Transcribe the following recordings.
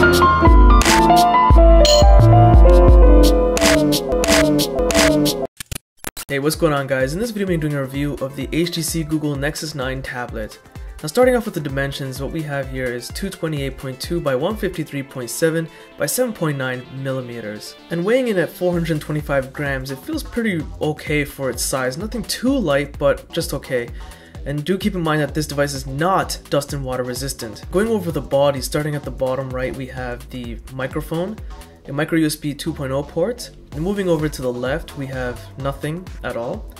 Hey, what's going on guys? In this video I'm doing a review of the HTC Google Nexus 9 tablet. Now starting off with the dimensions, what we have here is 228.2 by 153.7 by 7.9 millimeters. And weighing in at 425 grams, it feels pretty okay for its size. Nothing too light, but just okay. And do keep in mind that this device is not dust and water resistant. Going over the body, starting at the bottom right, we have the microphone, a micro USB 2.0 port, and moving over to the left we have nothing at all,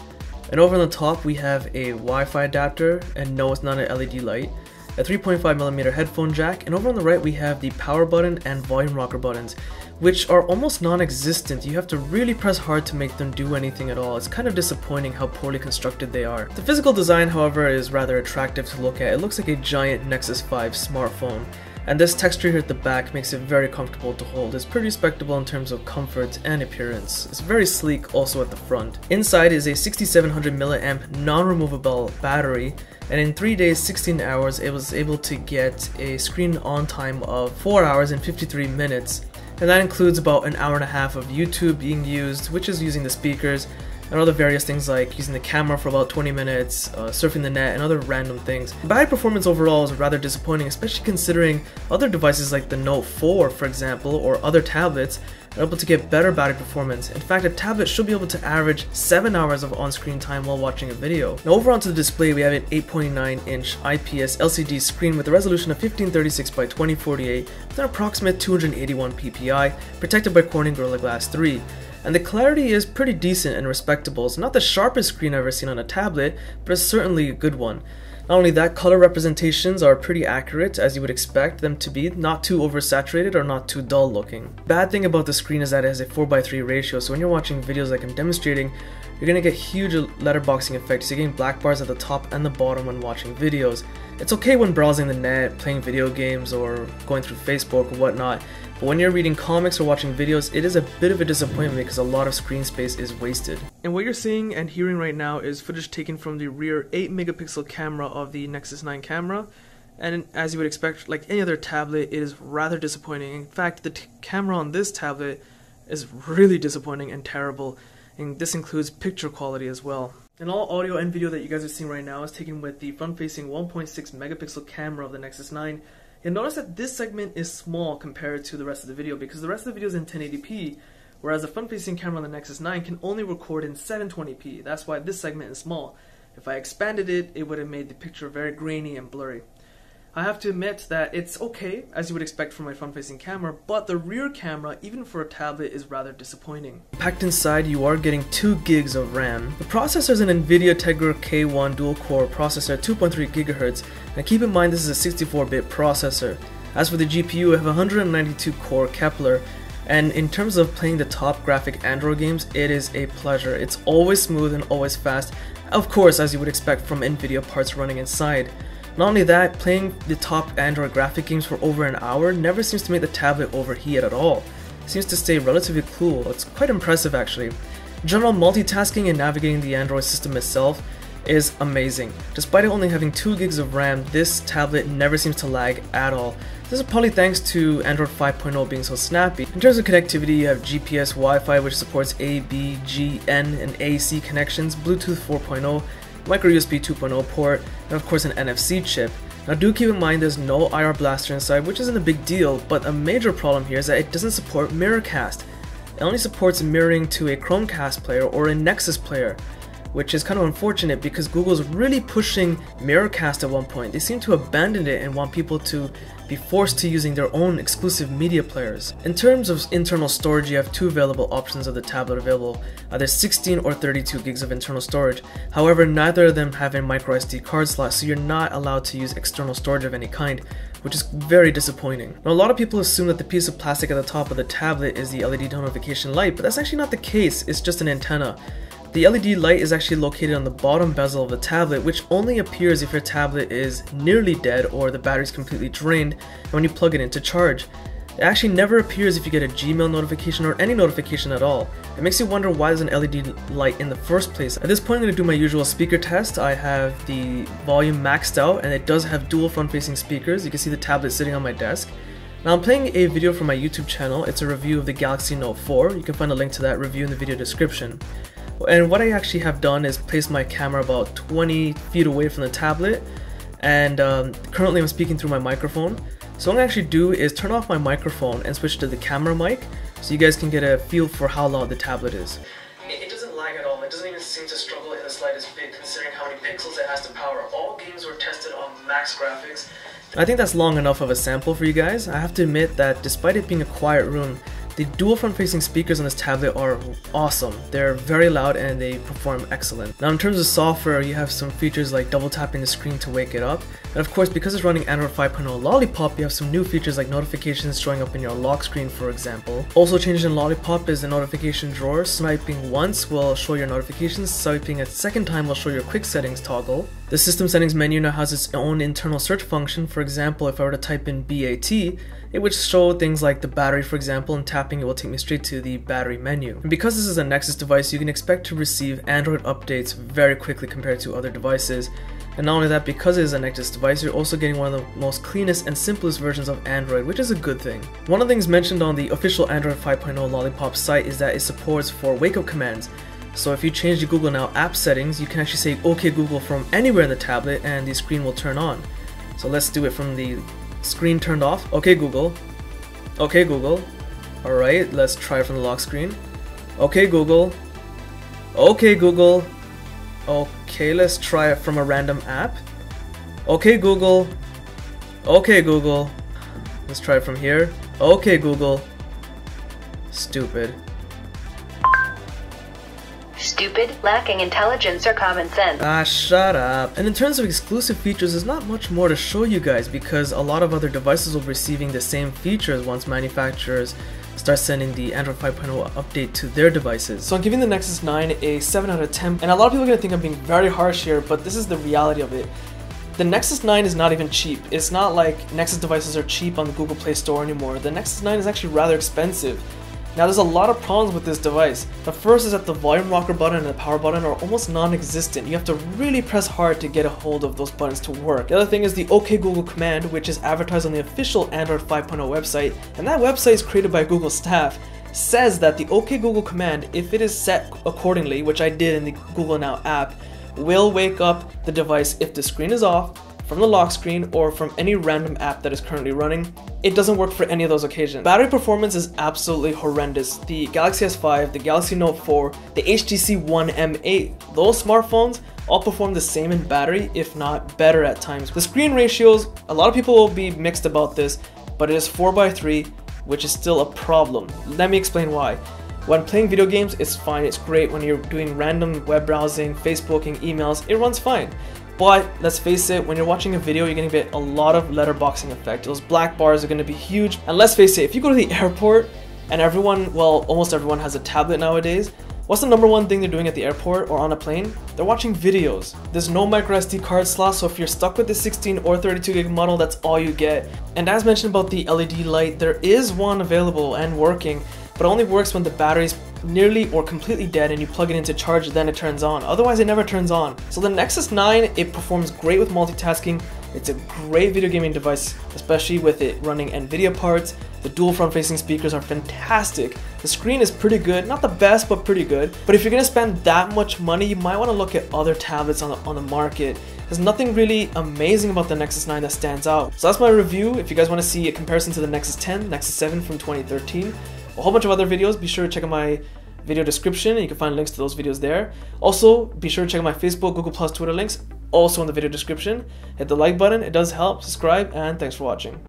and over on the top we have a Wi-Fi adapter, and no, it's not an LED light, a 3.5mm headphone jack, and over on the right we have the power button and volume rocker buttons, which are almost non-existent. You have to really press hard to make them do anything at all. It's kind of disappointing how poorly constructed they are. The physical design, however, is rather attractive to look at. It looks like a giant Nexus 5 smartphone. And this texture here at the back makes it very comfortable to hold. It's pretty respectable in terms of comfort and appearance. It's very sleek also at the front. Inside is a 6700 mAh non-removable battery, and in 3 days 16 hours it was able to get a screen on time of 4 hours and 53 minutes. And that includes about an hour and a half of YouTube being used, which is using the speakers, and other various things like using the camera for about 20 minutes, surfing the net, and other random things. Battery performance overall is rather disappointing, especially considering other devices like the Note 4, for example, or other tablets are able to get better battery performance. In fact, a tablet should be able to average 7 hours of on-screen time while watching a video. Now over onto the display, we have an 8.9-inch IPS LCD screen with a resolution of 1536 by 2048 with an approximate 281 ppi, protected by Corning Gorilla Glass 3. And the clarity is pretty decent and respectable. It's not the sharpest screen I've ever seen on a tablet, but it's certainly a good one. Not only that, color representations are pretty accurate, as you would expect them to be, not too oversaturated or not too dull looking. Bad thing about the screen is that it has a 4:3 ratio, so when you're watching videos like I'm demonstrating, you're going to get huge letterboxing effects. You're getting black bars at the top and the bottom when watching videos. It's okay when browsing the net, playing video games, or going through Facebook or whatnot, but when you're reading comics or watching videos, it is a bit of a disappointment because a lot of screen space is wasted. And what you're seeing and hearing right now is footage taken from the rear 8-megapixel camera of the Nexus 9 camera. And as you would expect, like any other tablet, it is rather disappointing. In fact, the camera on this tablet is really disappointing and terrible. And this includes picture quality as well. And all audio and video that you guys are seeing right now is taken with the front-facing 1.6 megapixel camera of the Nexus 9. You'll notice that this segment is small compared to the rest of the video because the rest of the video is in 1080p, whereas the front-facing camera on the Nexus 9 can only record in 720p. That's why this segment is small. If I expanded it, it would have made the picture very grainy and blurry. I have to admit that it's okay, as you would expect from my front-facing camera, but the rear camera, even for a tablet, is rather disappointing. Packed inside, you are getting 2 gigs of RAM. The processor is an NVIDIA Tegra K1 dual-core processor at 2.3 GHz, and keep in mind this is a 64-bit processor. As for the GPU, I have a 192-core Kepler, and in terms of playing the top graphic Android games, it is a pleasure. It's always smooth and always fast, of course, as you would expect from NVIDIA parts running inside. Not only that, playing the top Android graphic games for over an hour never seems to make the tablet overheat at all. It seems to stay relatively cool. It's quite impressive actually. General multitasking and navigating the Android system itself is amazing. Despite it only having 2 gigs of RAM, this tablet never seems to lag at all. This is probably thanks to Android 5.0 being so snappy. In terms of connectivity, you have GPS Wi-Fi, which supports A, B, G, N, and AC connections, Bluetooth 4.0, micro USB 2.0 port, and of course an NFC chip. Now do keep in mind there's no IR blaster inside, which isn't a big deal, but a major problem here is that it doesn't support Mirrorcast. It only supports mirroring to a Chromecast player or a Nexus player, which is kind of unfortunate because Google's really pushing Mirrorcast at one point. They seem to abandon it and want people to be forced to using their own exclusive media players. In terms of internal storage, you have 2 available options of the tablet available, either 16 or 32 gigs of internal storage. However, neither of them have a micro SD card slot, so you're not allowed to use external storage of any kind, which is very disappointing. Now, a lot of people assume that the piece of plastic at the top of the tablet is the LED notification light, but that's actually not the case. It's just an antenna. The LED light is actually located on the bottom bezel of the tablet, which only appears if your tablet is nearly dead or the battery is completely drained and when you plug it in to charge. It actually never appears if you get a Gmail notification or any notification at all. It makes you wonder why there's an LED light in the first place. At this point I'm going to do my usual speaker test. I have the volume maxed out and it does have dual front-facing speakers. You can see the tablet sitting on my desk. Now I'm playing a video from my YouTube channel. It's a review of the Galaxy Note 4. You can find a link to that review in the video description. And what I actually have done is place my camera about 20 feet away from the tablet, and currently I'm speaking through my microphone. So what I'm going to actually do is turn off my microphone and switch to the camera mic so you guys can get a feel for how loud the tablet is. It doesn't lag at all. It doesn't even seem to struggle in the slightest bit considering how many pixels it has to power. All games were tested on max graphics. I think that's long enough of a sample for you guys. I have to admit that despite it being a quiet room, the dual front-facing speakers on this tablet are awesome. They're very loud and they perform excellent. Now in terms of software, you have some features like double tapping the screen to wake it up. And of course, because it's running Android 5.0 Lollipop, you have some new features like notifications showing up in your lock screen, for example. Also changed in Lollipop is the notification drawer. Swiping once will show your notifications, swiping a second time will show your quick settings toggle. The system settings menu now has its own internal search function. For example, if I were to type in BAT, it would show things like the battery, for example, and tapping it will take me straight to the battery menu. And because this is a Nexus device, you can expect to receive Android updates very quickly compared to other devices. And not only that, because it is a Nexus device, you're also getting one of the most cleanest and simplest versions of Android, which is a good thing. One of the things mentioned on the official Android 5.0 Lollipop site is that it supports 4 wake-up commands. So if you change the Google Now app settings, you can actually say OK Google from anywhere in the tablet and the screen will turn on. So let's do it from the screen turned off. OK Google. OK Google. Alright, let's try it from the lock screen. OK Google. OK Google. Okay, let's try it from a random app. OK Google. OK Google. Let's try it from here. OK Google. Stupid. Stupid, lacking intelligence or common sense. Ah, shut up. And in terms of exclusive features, there's not much more to show you guys because a lot of other devices will be receiving the same features once manufacturers start sending the Android 5.0 update to their devices. So I'm giving the Nexus 9 a 7 out of 10, and a lot of people are going to think I'm being very harsh here, but this is the reality of it. The Nexus 9 is not even cheap. It's not like Nexus devices are cheap on the Google Play Store anymore. The Nexus 9 is actually rather expensive. Now there's a lot of problems with this device. The first is that the volume rocker button and the power button are almost non-existent. You have to really press hard to get a hold of those buttons to work. The other thing is the OK Google command, which is advertised on the official Android 5.0 website, and that website is created by Google staff, says that the OK Google command, if it is set accordingly, which I did in the Google Now app, will wake up the device if the screen is off, from the lock screen, or from any random app that is currently running. It doesn't work for any of those occasions. Battery performance is absolutely horrendous. The Galaxy S5, the Galaxy Note 4, the HTC One M8, those smartphones all perform the same in battery, if not better at times. The screen ratios, a lot of people will be mixed about this, but it is 4:3, which is still a problem. Let me explain why. When playing video games, it's fine, it's great. When you're doing random web browsing, Facebooking, emails, it runs fine. But let's face it, when you're watching a video, you're going to get a lot of letterboxing effect. Those black bars are going to be huge. And let's face it, if you go to the airport and everyone, well, almost everyone has a tablet nowadays, what's the number one thing they're doing at the airport or on a plane? They're watching videos. There's no micro SD card slot, so if you're stuck with the 16 or 32 gig model, that's all you get. And as mentioned about the LED light, there is one available and working, but it only works when the battery's nearly or completely dead and you plug it into charge, then it turns on. Otherwise, it never turns on. So the Nexus 9, it performs great with multitasking. It's a great video gaming device, especially with it running NVIDIA parts. The dual front-facing speakers are fantastic. The screen is pretty good, not the best, but pretty good. But if you're gonna spend that much money, you might want to look at other tablets on the market. There's nothing really amazing about the Nexus 9 that stands out. So that's my review. If you guys want to see a comparison to the Nexus 10, Nexus 7 from 2013, a whole bunch of other videos, be sure to check out my video description and you can find links to those videos there. Also, be sure to check out my Facebook, Google+, Twitter links, also in the video description. Hit the like button, it does help, subscribe, and thanks for watching.